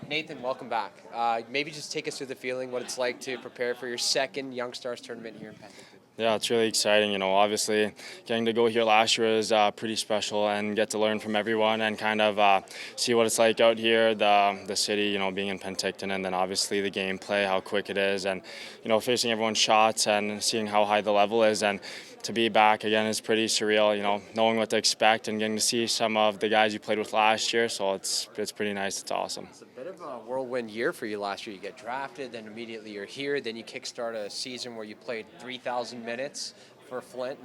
Nathan, welcome back. Maybe just take us through the feeling, what it's like to prepare for your second Young Stars tournament here in Penticton. Yeah, it's really exciting. Obviously getting to go here last year was pretty special and get to learn from everyone and kind of see what it's like out here, the city, being in Penticton, and then obviously the gameplay, how quick it is, and facing everyone's shots and seeing how high the level is. And to be back again is pretty surreal. Knowing what to expect and getting to see some of the guys you played with last year. So it's pretty nice. It's awesome. It's a bit of a whirlwind year for you last year. You get drafted, then immediately you're here, then you kickstart a season where you played 3,000 minutes for Flint.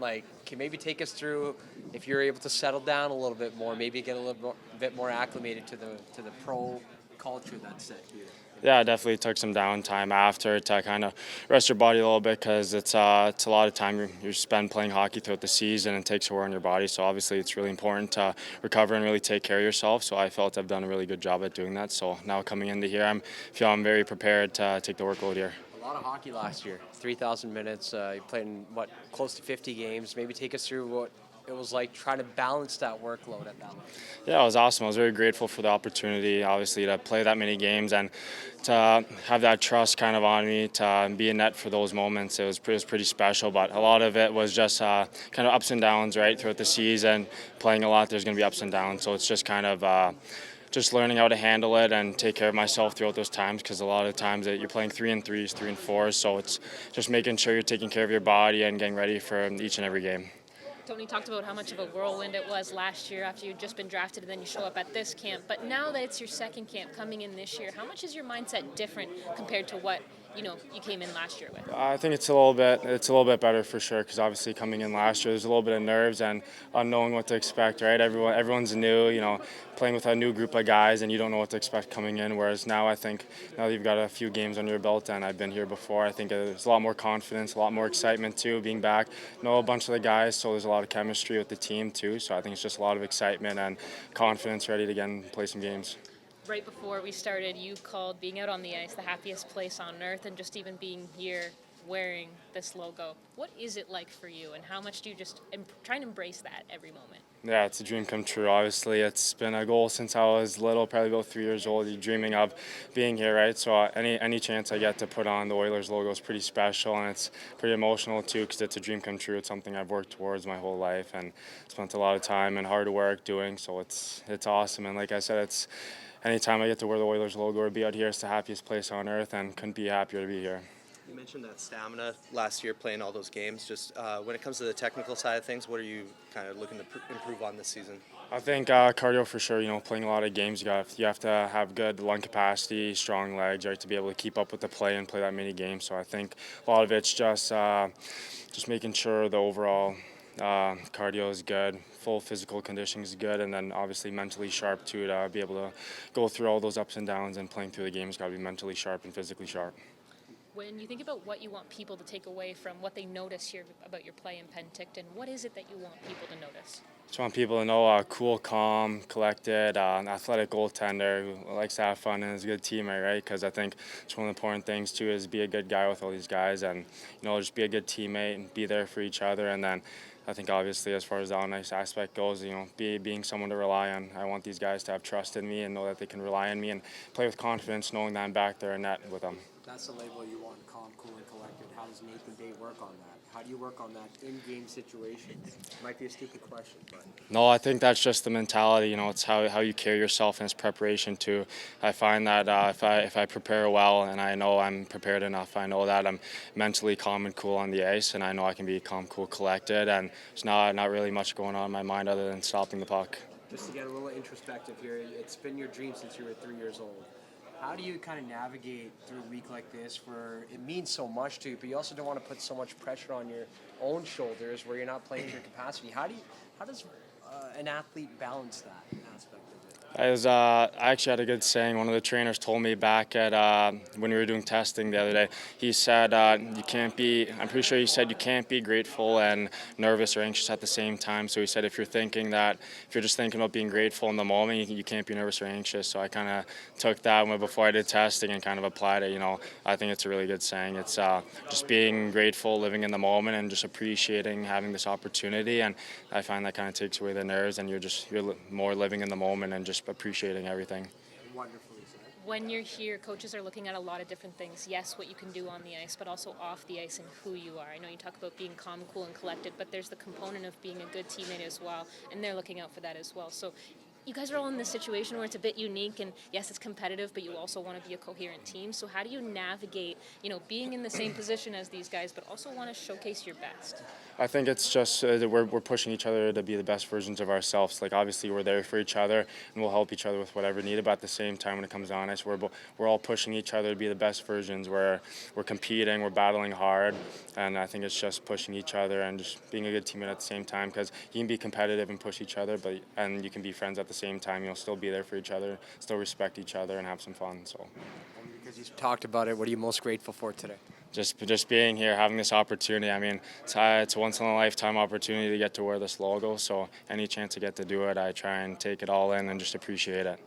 Can maybe take us through if you're able to settle down a little bit more, maybe get a bit more acclimated to the pro culture that's set here. Yeah, I definitely took some downtime after to kind of rest your body a little bit because it's a lot of time you spend playing hockey throughout the season and takes a wear on your body. So obviously it's really important to recover and really take care of yourself. So I felt I've done a really good job at doing that. So now coming into here, I feel I'm very prepared to take the workload here. A lot of hockey last year, 3,000 minutes. You played in, close to 50 games. Maybe take us through what it was like trying to balance that workload at that level. Yeah, it was awesome. I was very grateful for the opportunity, obviously, to play that many games and to have that trust kind of on me to be a net for those moments. It was pretty special, but a lot of it was just kind of ups and downs, right, throughout the season. Playing a lot, there's going to be ups and downs, so it's just kind of just learning how to handle it and take care of myself throughout those times, because a lot of times you're playing 3-3s, 3-4s, so it's just making sure you're taking care of your body and getting ready for each and every game. Tony talked about how much of a whirlwind it was last year after you'd just been drafted and then you show up at this camp. But now that it's your second camp coming in this year, how much is your mindset different compared to what you came in last year with? I think it's a little bit better for sure, because obviously coming in last year there's a little bit of nerves and unknowing what to expect, right? Everyone's new, playing with a new group of guys and you don't know what to expect coming in. Whereas now I think now that you've got a few games under your belt and I've been here before, I think there's a lot more confidence, a lot more excitement too, being back. Know a bunch of the guys, so there's a lot of chemistry with the team too. So I think it's just a lot of excitement and confidence, ready to again play some games. Right before we started, you called being out on the ice the happiest place on earth, and just even being here wearing this logo. What is it like for you, and how much do you just try and embrace that every moment? Yeah, it's a dream come true. Obviously, it's been a goal since I was little, probably about 3 years old. You're dreaming of being here, right? So any chance I get to put on the Oilers logo is pretty special, and it's pretty emotional too, because it's a dream come true. It's something I've worked towards my whole life and spent a lot of time and hard work doing. So it's awesome, and like I said, it's anytime I get to wear the Oilers logo or be out here, it's the happiest place on earth, and couldn't be happier to be here. You mentioned that stamina last year, playing all those games. Just when it comes to the technical side of things, what are you kind of looking to improve on this season? I think cardio for sure. Playing a lot of games, you have to have good lung capacity, strong legs, right, to be able to keep up with the play and play that many games. So I think a lot of it's just making sure the overall cardio is good, full physical conditioning is good, and then obviously mentally sharp too, to be able to go through all those ups and downs, and playing through the games got to be mentally sharp and physically sharp. When you think about what you want people to take away from what they notice here about your play in Penticton, what is it that you want people to notice? Just want people to know cool, calm, collected, an athletic goaltender who likes to have fun and is a good teammate, right? Because I think it's one of the important things too, is be a good guy with all these guys, and just be a good teammate and be there for each other. And then I think obviously as far as the on-ice aspect goes, being someone to rely on. I want these guys to have trust in me and know that they can rely on me and play with confidence, knowing that I'm back there and net with them. That's the label you want, calm, cool, and collected. How does Nathan Day work on that? How do you work on that in-game situations? Might be a stupid question, but... No, I think that's just the mentality. It's how you carry yourself, and it's preparation too. I find that if I prepare well and I know I'm prepared enough, I know that I'm mentally calm and cool on the ice, and I know I can be calm, cool, collected, and there's not really much going on in my mind other than stopping the puck. Just to get a little introspective here, it's been your dream since you were 3 years old. How do you kind of navigate through a week like this where it means so much to you, but you also don't want to put so much pressure on your own shoulders where you're not playing to your capacity? How does an athlete balance that aspect of it? I actually had a good saying. One of the trainers told me back at when we were doing testing the other day. He said you can't be. I'm pretty sure he said you can't be grateful and nervous or anxious at the same time. So he said if you're just thinking about being grateful in the moment, you can't be nervous or anxious. So I kind of took that before I did testing and kind of applied it. I think it's a really good saying. It's just being grateful, living in the moment, and just appreciating having this opportunity. And I find that kind of takes away the nerves, and you're more living in the moment and just appreciating everything. Wonderfully said. when you're here, coaches are looking at a lot of different things. Yes, what you can do on the ice, but also off the ice and who you are. I know you talk about being calm, cool, and collected, but there's the component of being a good teammate as well, and they're looking out for that as well. So you guys are all in this situation where it's a bit unique, and yes, it's competitive, but you also want to be a coherent team. So how do you navigate, being in the same position as these guys, but also want to showcase your best? I think it's just that we're pushing each other to be the best versions of ourselves. Like obviously we're there for each other and we'll help each other with whatever needed. But at the same time, when it comes on ice, we're all pushing each other to be the best versions. We're competing, we're battling hard, and I think it's just pushing each other and just being a good teammate at the same time. Because you can be competitive and push each other, and you can be friends at the same time. You'll still be there for each other, still respect each other, and have some fun. So. Because you talked about it, what are you most grateful for today? Just being here, having this opportunity. I mean, it's a once-in-a-lifetime opportunity to get to wear this logo. So any chance I get to do it, I try and take it all in and just appreciate it.